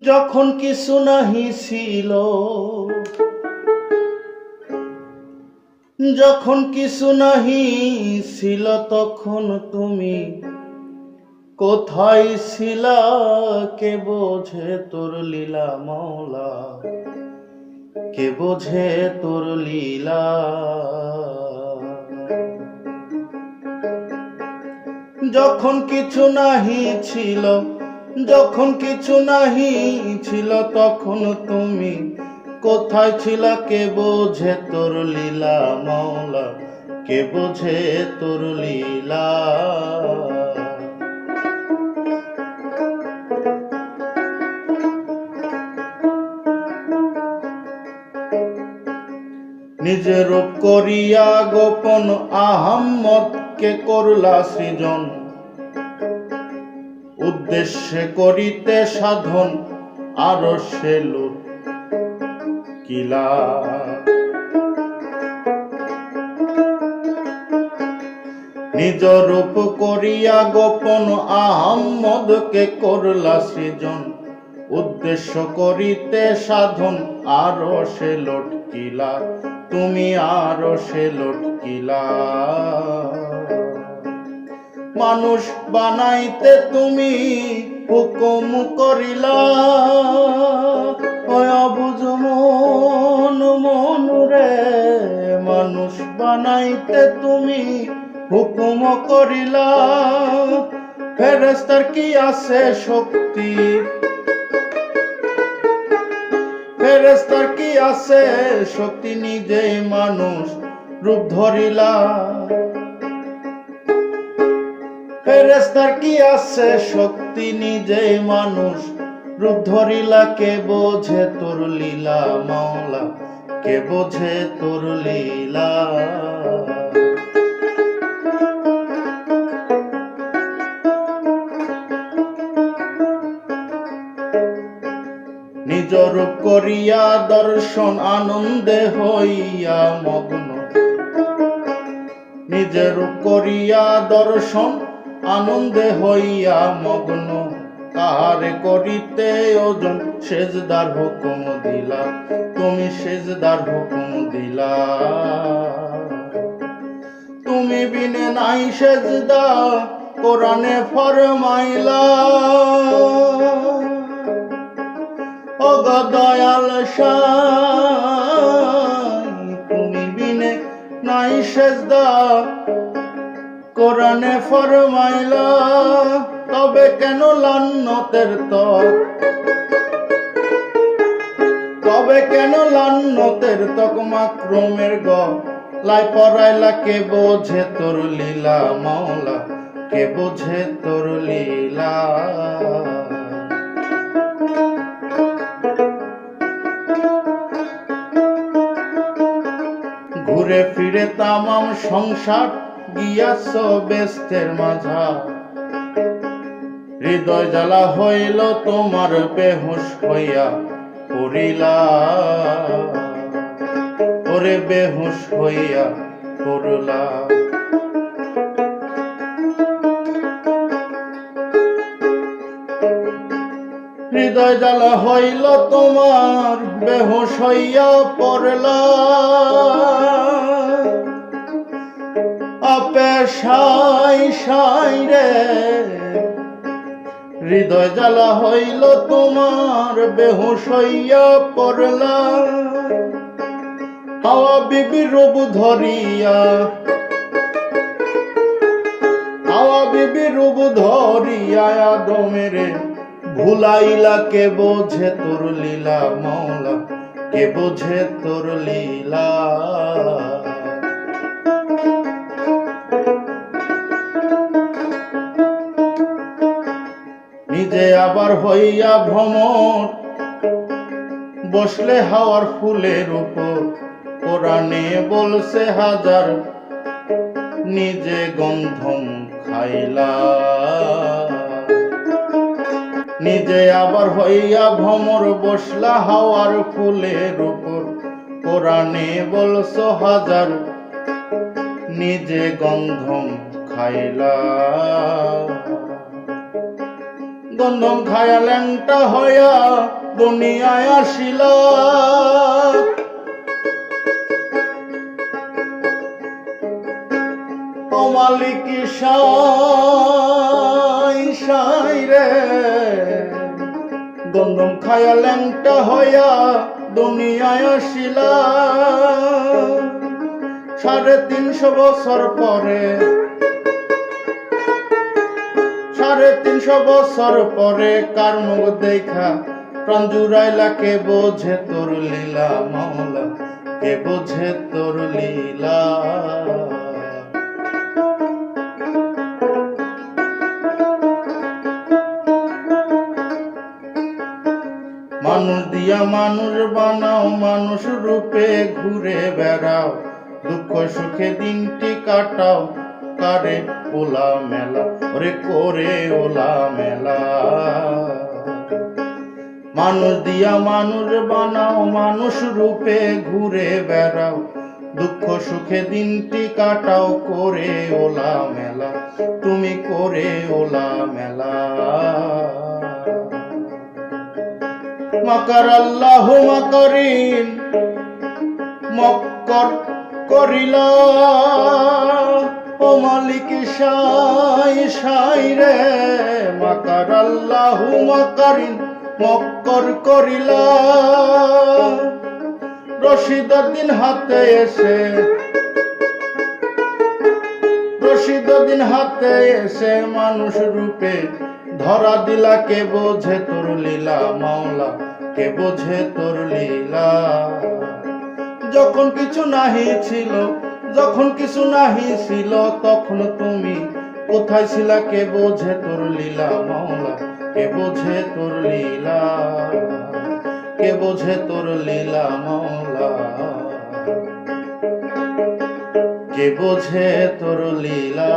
যখন কিছু নাহি ছিল, যখন কিছু নাহি ছিল, তখন তুমি কোথায় ছিলা? কে বোঝে তোর লীলা মাওলা, কে বোঝে তোর লীলা? যখন কিছু নাহি ছিল, যখন কিছু নাহি ছিল, তখন তুমি কোথায় ছিলা? কে বোঝে তোর লীলা মাওলা, কে বোঝে তোর লীলা? নিজের রূপ করিয়া গোপন আহাম্মদকে করলা সৃজন, উদ্দেশ্যে করিতে সাধন আরশে লুটকিলা। নিজ রূপ করিয়া গোপন আহাম্মদকে করলা সৃজন, উদ্দেশ্য করিতে সাধন আরশে লটকিলা। তুমি আরশে লটকিলা। মানুষ বানাইতে তুমি হুকুম করিলা, অবুঝ মন মন রে। মানুষ বানাইতে তুমি হুকুম করিলা, ফেরেশতার কি আছে শক্তি? ফেরেশতার কি আছে শক্তি? নিজে মানুষ রূপ ধরিলা। ফেরেশতার কি আছে শক্তি? নিজে মানুষ রূপ ধরিলা। কে বোঝে তোর লীলা মাওলা, কে বোঝে তোর লীলা? নিজ রূপ করিয়া দর্শন আনন্দে হইয়া মগ্ন, নিজের রূপ করিয়া দর্শন আনন্দে হইয়া মগ্ন। কাহারে করিতে ওজন সেজদার হুকুম দিলা, তুমি সেজদার হুকুম দিলা। তুমি বিনে নাই সেজদা কোরআনে ফরমাইলা। ও গো দয়াল শাহ, তুমি বিনে নাই সেজদা কোরআনে ফরমাইলা। তবে কেন লান্নতের তক, তবে কেন লান্নতের তক মাকরুমের গলায় পরাইলা? কে বোঝে তোর লীলা মাওলা, কে বোঝে তোর লীলা? ঘুরে ফিরে তামাম সংসার গিয়াছ বেস্তের মাঝা। হৃদয় জ্বালা হইল তোমার বেহুশ হইয়া পড়িলা, ওরে বেহুশ হইয়া পড়লা। হৃদয় জ্বালা হইল তোমার বেহুশ হইয়া পড়লা। পেশাই সাই রে, হৃদয় জ্বালা হইল তোমার বেহুশ হইয়া পড়লা। হাওয়া বিবি রূপ ধরিয়া, হাওয়া বিবি রূপ ধরিয়া আদমের ভুলাইলা। কে বোঝে তোর লীলা মাওলা, কে বোঝে তোর লীলা? নিজে আবার হইয়া ভ্রমর বসলে হাওয়ার ফুলের উপর। কোরআনে বলছে হাজার নিজে গন্ধম খাইলা। নিজে আবার হইয়া ভ্রমর বসলা হাওয়ার ফুলের উপর। কোরআনে বলছো হাজার নিজে গন্ধম খাইলা। গন্ধম খায়া ল্যাংটা হইয়া দুনিয়ায় আসিলা। ও মালিক সাই সাই রে, গন্ধম খায়া ল্যাংটা হইয়া দুনিয়ায় আসিলা। 350 বছর পরে, 350 বছর পরে কার মুখ দেখা প্রাণ জুড়াইলা? কে বোঝে তোর লীলা মাওলা, কে বোঝে তোর লীলা? মানুষ দিয়া মানুষ বানাও, মানুষ রূপে ঘুরে বেড়াও, দুঃখ সুখে দিনটি কাটাও, কারে ওলা মেলা ওরে করে ওলা মেলা। মানুষ দিয়া মানুষ বানাও, মানুষ রূপে ঘুরে বেড়াও, দুঃখ সুখে দিনটি কাটাও, করে ওলা মেলা, তুমি করে ওলা মেলা। মাকার আল্লাহ মাকারিন, মক্কর করিলা। ও মালিক সাই সাই রে, মাকার আল্লাহ মাকারিন, মক্কর করিলা। রশিদের দিন হাতে এসে, রশিদের দিন হাতে এসে মানুষ রূপে ধরা দিলা। কে বোঝে তোর লীলা মাওলা, কে বোঝে তোর লীলা? যখন কিছু নাহি ছিল, যখন কিছু নাহি ছিল, তখন তুমি কোথায় ছিলা? কে বোঝে তোর লীলা মাওলা, কে বোঝে তোর লীলা? কে বোঝে তোর লীলা মাওলা, কে বোঝে তোর লীলা?